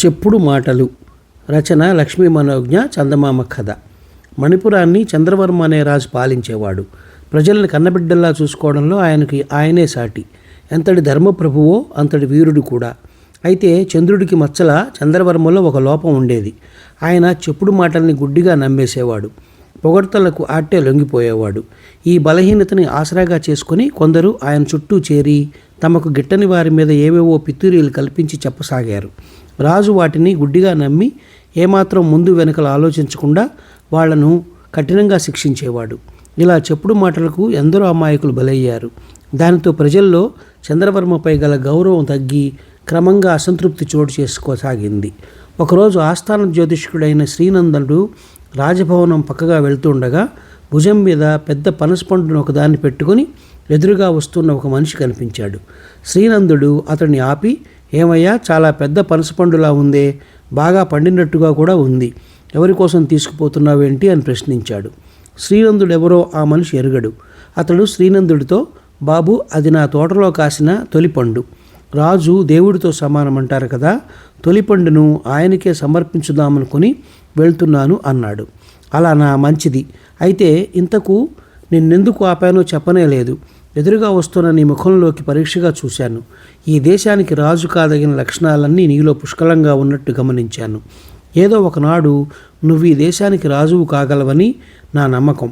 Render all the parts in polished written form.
చెప్పుడు మాటలు. రచన లక్ష్మీ మనోజ్ఞ. చందమామ కథ. మణిపురాన్ని చంద్రవర్మ అనే రాజు పాలించేవాడు. ప్రజలను కన్నబిడ్డల్లా చూసుకోవడంలో ఆయనే సాటి. ఎంతటి ధర్మప్రభువో అంతటి వీరుడు కూడా. అయితే చంద్రుడికి మచ్చల చంద్రవర్మలో ఒక లోపం ఉండేది. ఆయన చెప్పుడు మాటల్ని గుడ్డిగా నమ్మేసేవాడు. పొగడ్తలకు ఆట్టే లొంగిపోయేవాడు. ఈ బలహీనతని ఆసరాగా చేసుకుని కొందరు ఆయన చుట్టూ చేరి తమకు గిట్టని వారి మీద ఏవేవో పితూరీలు కల్పించి చెప్పసాగారు. రాజు వాటిని గుడ్డిగా నమ్మి ఏమాత్రం ముందు వెనుకలు ఆలోచించకుండా వాళ్లను కఠినంగా శిక్షించేవాడు. ఇలా చెప్పుడు మాటలకు ఎందరో అమాయకులు బలయ్యారు. దానితో ప్రజల్లో చంద్రవర్మపై గల గౌరవం తగ్గి క్రమంగా అసంతృప్తి చోటు చేసుకోసాగింది. ఒకరోజు ఆస్థాన జ్యోతిష్కుడైన శ్రీనందుడు రాజభవనం పక్కగా వెళ్తుండగా భుజం మీద పెద్ద పనసపండును ఒకదాన్ని పెట్టుకుని ఎదురుగా వస్తున్న ఒక మనిషి కనిపించాడు. శ్రీనందుడు అతన్ని ఆపి, ఏమయ్యా, చాలా పెద్ద పనసపండులా ఉందే, బాగా పండినట్టుగా కూడా ఉంది, ఎవరి కోసం తీసుకుపోతున్నావేంటి అని ప్రశ్నించాడు. శ్రీనందుడు ఎవరో ఆ మనిషి ఎరుగడు. అతడు శ్రీనందుడితో, బాబు, అది నా తోటలో కాసిన తొలి పండు. రాజు దేవుడితో సమానమంటారు కదా, తొలి పండును ఆయనకే సమర్పించుదామనుకుని వెళ్తున్నాను అన్నాడు. అలా నా మంచిది. అయితే ఇంతకు నిన్నెందుకు ఆపానో చెప్పనే లేదు. ఎదురుగా వస్తున్న నీ ముఖంలోకి పరీక్షగా చూశాను. ఈ దేశానికి రాజు కాదగిన లక్షణాలన్నీ నీలో పుష్కలంగా ఉన్నట్టు గమనించాను. ఏదో ఒకనాడు నువ్వు ఈ దేశానికి రాజువు కాగలవని నా నమ్మకం.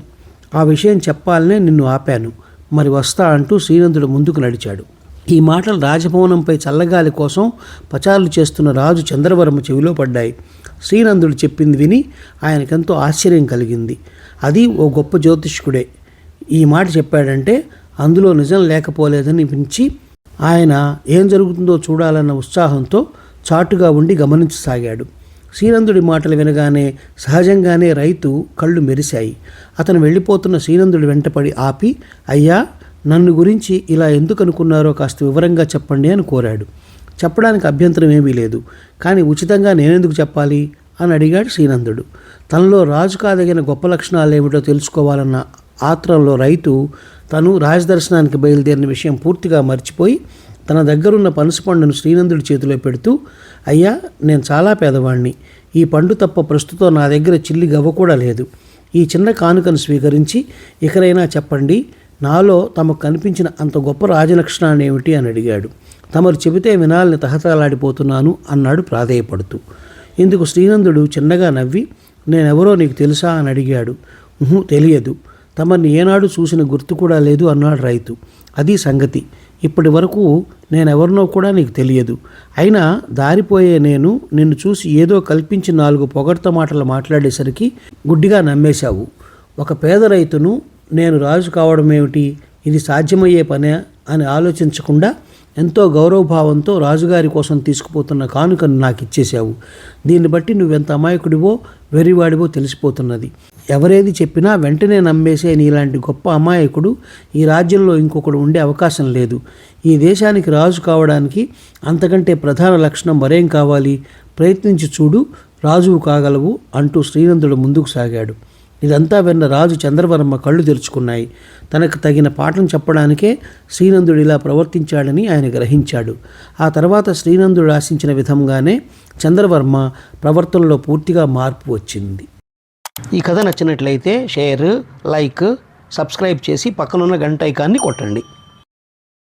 ఆ విషయం చెప్పాలనే నిన్ను ఆపాను. మరి వస్తా అంటూ శ్రీనందుడు ముందుకు నడిచాడు. ఈ మాటలు రాజభవనంపై చల్లగాలి కోసం పచారులు చేస్తున్న రాజు చంద్రవర్మ చెవిలో పడ్డాయి. శ్రీనందుడు చెప్పింది విని ఆయనకెంతో ఆశ్చర్యం కలిగింది. అది ఓ గొప్ప జ్యోతిష్కుడే ఈ మాట చెప్పాడంటే అందులో నిజం లేకపోలేదని అనిపించి ఆయన ఏం జరుగుతుందో చూడాలన్న ఉత్సాహంతో చాటుగా ఉండి గమనించసాగాడు. శ్రీనందుడి మాటలు వినగానే సహజంగానే రైతు కళ్ళు మెరిశాయి. అతను వెళ్ళిపోతున్న శ్రీనందుడి వెంటపడి ఆపి, అయ్యా, నన్ను గురించి ఇలా ఎందుకు అనుకున్నారో కాస్త వివరంగా చెప్పండి అని కోరాడు. చెప్పడానికి అభ్యంతరం ఏమీ లేదు, కానీ ఉచితంగా నేనెందుకు చెప్పాలి అని అడిగాడు శ్రీనందుడు. తనలో రాజు కాదగిన గొప్ప లక్షణాలు ఏమిటో తెలుసుకోవాలన్న ఆత్రంలో రైతు తను రాజదర్శనానికి బయలుదేరిన విషయం పూర్తిగా మర్చిపోయి తన దగ్గరున్న పనసపండును శ్రీనందుడి చేతిలో పెడుతూ, అయ్యా, నేను చాలా పేదవాణ్ణి. ఈ పండు తప్ప ప్రస్తుతం నా దగ్గర చిల్లి గవ్వ కూడా లేదు. ఈ చిన్న కానుకను స్వీకరించి ఇకనైనా చెప్పండి, నాలో తమకు కనిపించిన అంత గొప్ప రాజలక్షణాన్ని ఏమిటి అని అడిగాడు. తమరు చెబితే వినాలని తహతలాడిపోతున్నాను అన్నాడు ప్రాధేయపడుతూ. ఇందుకు శ్రీనందుడు చిన్నగా నవ్వి, నేనెవరో నీకు తెలుసా అని అడిగాడు. తెలియదు. తమని ఏనాడు చూసిన గుర్తు కూడా లేదు అన్నాడు రైతు. అది సంగతి. ఇప్పటి వరకు నేనెవరినో కూడా నీకు తెలియదు. అయినా దారిపోయే నేను నిన్ను చూసి ఏదో కల్పించి 4 పొగడ్త మాటలు మాట్లాడేసరికి గుడ్డిగా నమ్మేశావు. ఒక పేద రైతును నేను రాజు కావడం ఏమిటి, ఇది సాధ్యమయ్యే పనే అని ఆలోచించకుండా ఎంతో గౌరవభావంతో రాజుగారి కోసం తీసుకుపోతున్న కానుకను నాకు ఇచ్చేశావు. దీన్ని బట్టి నువ్వెంత అమాయకుడివో వెర్రివాడివో తెలిసిపోతున్నది. ఎవరేది చెప్పినా వెంటనే నమ్మేసే నీలాంటి గొప్ప అమాయకుడు ఈ రాజ్యంలో ఇంకొకడు ఉండే అవకాశం లేదు. ఈ దేశానికి రాజు కావడానికి అంతకంటే ప్రధాన లక్షణం మరేం కావాలి? ప్రయత్నించి చూడు, రాజువు కాగలవు అంటూ శ్రీనందుడు ముందుకు సాగాడు. ఇదంతా విన్న రాజు చంద్రవర్మ కళ్ళు తెరుచుకున్నాయి. తనకు తగిన పాఠం చెప్పడానికే శ్రీనందుడు ఇలా ప్రవర్తించాడని ఆయన గ్రహించాడు. ఆ తర్వాత శ్రీనందుడు ఆశించిన విధంగానే చంద్రవర్మ ప్రవర్తనలో పూర్తిగా మార్పు వచ్చింది. ఈ కథ నచ్చినట్లయితే షేర్, లైక్, సబ్స్క్రైబ్ చేసి పక్కనున్న గంట ఐకాన్ని కొట్టండి.